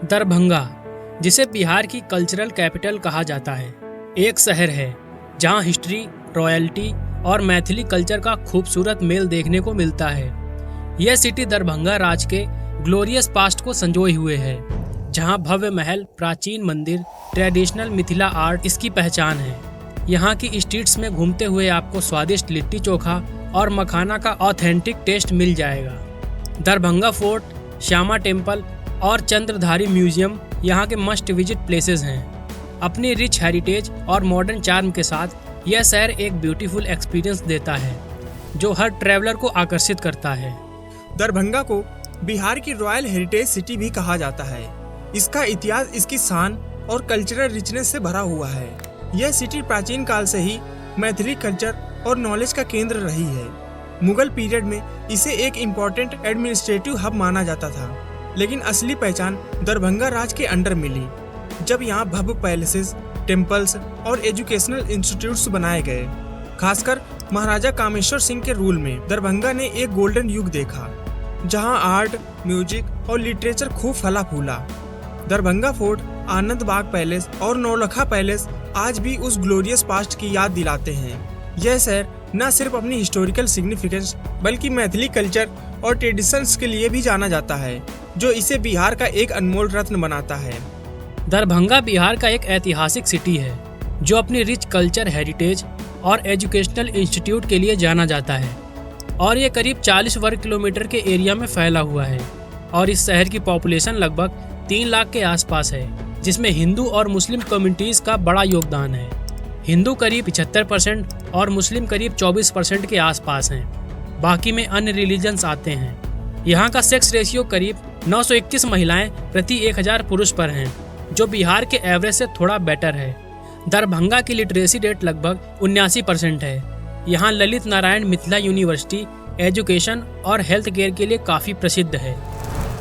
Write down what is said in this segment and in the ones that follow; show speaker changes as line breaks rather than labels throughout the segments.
दरभंगा, जिसे बिहार की cultural capital कहा जाता है, एक शहर है जहां हिस्ट्री, रॉयल्टी और मैथिली कल्चर का खूबसूरत मेल देखने को मिलता है। यह सिटी दरभंगा राज के ग्लोरियस पास्ट को संजोए हुए है, जहां भव्य महल, प्राचीन मंदिर, ट्रेडिशनल मिथिला आर्ट इसकी पहचान है। यहाँ की स्ट्रीट्स में घूमते हुए आपको स्वादिष्ट लिट्टी चोखा और मखाना का ऑथेंटिक टेस्ट मिल जाएगा। दरभंगा फोर्ट, श्यामा टेम्पल और चंद्रधारी म्यूजियम यहाँ के मस्ट विजिट प्लेसेस हैं। अपनी रिच हेरिटेज और मॉडर्न चार्म के साथ यह शहर एक ब्यूटीफुल एक्सपीरियंस देता है जो हर ट्रैवलर को आकर्षित करता है।
दरभंगा को बिहार की रॉयल हेरिटेज सिटी भी कहा जाता है। इसका इतिहास इसकी शान और कल्चरल रिचनेस से भरा हुआ है। यह सिटी प्राचीन काल से ही मैथिली कल्चर और नॉलेज का केंद्र रही है। मुगल पीरियड में इसे एक इम्पोर्टेंट एडमिनिस्ट्रेटिव हब माना जाता था, लेकिन असली पहचान दरभंगा राज के अंडर मिली, जब यहाँ भव्य पैलेसेस, टेम्पल्स और एजुकेशनल इंस्टीट्यूट्स बनाए गए। खासकर महाराजा कामेश्वर सिंह के रूल में दरभंगा ने एक गोल्डन युग देखा, जहाँ आर्ट, म्यूजिक और लिटरेचर खूब फला फूला। दरभंगा फोर्ट, आनंद बाग पैलेस और नौलखा पैलेस आज भी उस ग्लोरियस पास्ट की याद दिलाते हैं। यह शहर न सिर्फ अपनी हिस्टोरिकल सिग्निफिकेंस बल्कि मैथिली कल्चर और ट्रेडिशंस के लिए भी जाना जाता है, जो इसे बिहार का एक अनमोल रत्न बनाता है।
दरभंगा बिहार का एक ऐतिहासिक सिटी है जो अपनी रिच कल्चर, हेरिटेज और एजुकेशनल इंस्टीट्यूट के लिए जाना जाता है, और ये करीब 40 वर्ग किलोमीटर के एरिया में फैला हुआ है। और इस शहर की पॉपुलेशन लगभग 3 लाख के आसपास है, जिसमें हिंदू और मुस्लिम कम्युनिटीज़ का बड़ा योगदान है। हिंदू करीब 75% और मुस्लिम करीब 24% के आसपास हैं। बाकी में अन्य रिलीजन्स आते हैं। यहाँ का सेक्स रेशियो करीब 921 महिलाएं प्रति 1000 पुरुष पर हैं, जो बिहार के एवरेज से थोड़ा बेटर है। दरभंगा की लिटरेसी रेट लगभग 79% है। यहाँ ललित नारायण मिथिला यूनिवर्सिटी एजुकेशन और हेल्थ केयर के लिए काफ़ी प्रसिद्ध है।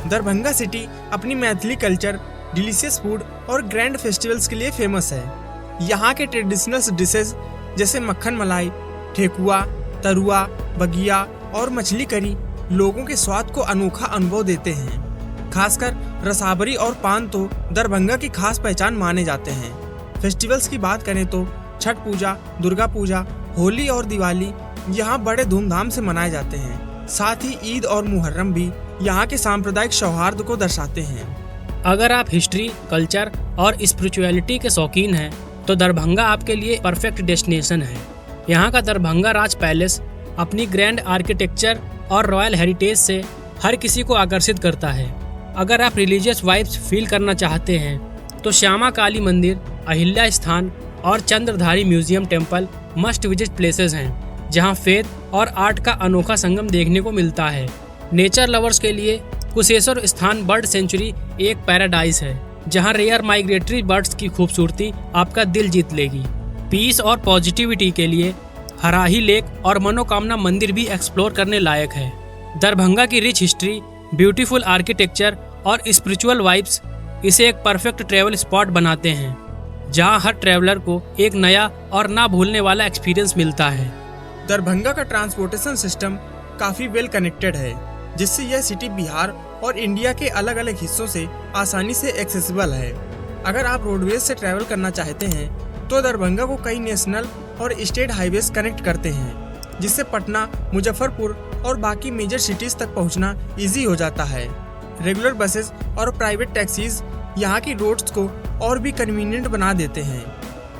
दरभंगा सिटी अपनी मैथिली कल्चर, डिलीशियस फूड और ग्रैंड फेस्टिवल्स के लिए फेमस है। यहाँ के ट्रेडिशनल डिशेज जैसे मक्खन मलाई, ठेकुआ, तरुआ, बगिया और मछली करी लोगों के स्वाद को अनोखा अनुभव देते हैं। खासकर रसाबरी और पान तो दरभंगा की खास पहचान माने जाते हैं। फेस्टिवल्स की बात करें तो छठ पूजा, दुर्गा पूजा, होली और दिवाली यहाँ बड़े धूमधाम से मनाए जाते हैं। साथ ही ईद और मुहर्रम भी यहाँ के सांप्रदायिक सौहार्द को दर्शाते हैं।
अगर आप हिस्ट्री, कल्चर और स्पिरिचुअलिटी के शौकीन हैं तो दरभंगा आपके लिए परफेक्ट डेस्टिनेशन है। यहाँ का दरभंगा राज पैलेस अपनी ग्रैंड आर्किटेक्चर और रॉयल हेरिटेज से हर किसी को आकर्षित करता है। अगर आप रिलीजियस वाइब्स फील करना चाहते हैं तो श्यामा काली मंदिर, अहिल्या स्थान और Chandradhari museum temple must visit places हैं, जहाँ फेथ और आर्ट का अनोखा संगम देखने को मिलता है। नेचर लवर्स के लिए कुशेश्वर स्थान बर्ड सेंचुरी एक पैराडाइज है, जहां रेयर माइग्रेटरी बर्ड्स की खूबसूरती आपका दिल जीत लेगी। पीस और पॉजिटिविटी के लिए हराही लेक और मनोकामना मंदिर भी एक्सप्लोर करने लायक है। दरभंगा की रिच हिस्ट्री, ब्यूटीफुल आर्किटेक्चर और स्पिरिचुअल वाइब्स इसे एक परफेक्ट ट्रैवल स्पॉट बनाते हैं, जहां हर ट्रैवलर को एक नया और ना भूलने वाला एक्सपीरियंस मिलता है।
दरभंगा का ट्रांसपोर्टेशन सिस्टम काफ़ी वेल कनेक्टेड है, जिससे यह सिटी बिहार और इंडिया के अलग अलग हिस्सों से आसानी से एक्सेसिबल है। अगर आप रोडवेज से ट्रैवल करना चाहते हैं तो दरभंगा को कई नेशनल और स्टेट हाईवेज कनेक्ट करते हैं, जिससे पटना, मुजफ्फरपुर और बाकी मेजर सिटीज तक पहुंचना इजी हो जाता है। रेगुलर बसेस और प्राइवेट टैक्सीज यहाँ की रोड्स को और भी कन्वीनियंट बना देते हैं।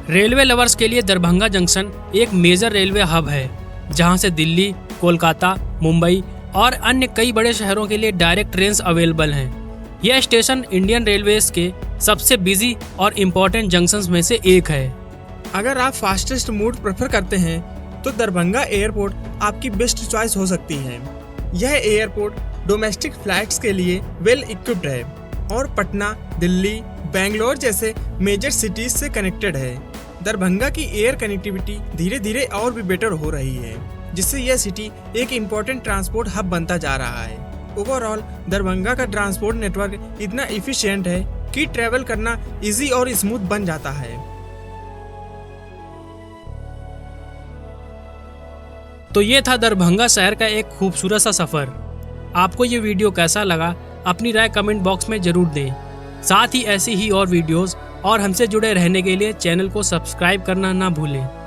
रेलवे लवर्स के लिए दरभंगा जंक्शन एक मेजर रेलवे हब है, जहाँ से दिल्ली, कोलकाता, मुंबई और अन्य कई बड़े शहरों के लिए डायरेक्ट ट्रेन्स अवेलेबल हैं। यह स्टेशन इंडियन रेलवेज के सबसे बिजी और इम्पोर्टेंट जंक्शंस में से एक है।
अगर आप फास्टेस्ट मोड प्रेफर करते हैं तो दरभंगा एयरपोर्ट आपकी बेस्ट चॉइस हो सकती है। यह एयरपोर्ट डोमेस्टिक फ्लाइट्स के लिए वेल इक्विप्ड है और पटना, दिल्ली, बेंगलोर जैसे मेजर सिटीज से कनेक्टेड है। दरभंगा की एयर कनेक्टिविटी धीरे धीरे और भी बेटर हो रही है, जिससे यह सिटी एक इम्पोर्टेंट ट्रांसपोर्ट हब बनता जा रहा है। ओवरऑल दरभंगा का ट्रांसपोर्ट नेटवर्क इतना इफिशिएंट है कि ट्रैवल करना इजी और स्मूथ बन जाता है।
तो ये था दरभंगा शहर का एक खूबसूरत सा सफ़र। आपको ये वीडियो कैसा लगा अपनी राय कमेंट बॉक्स में ज़रूर दें। साथ ही ऐसी ही और वीडियोस और हमसे जुड़े रहने के लिए चैनल को सब्सक्राइब करना ना भूलें।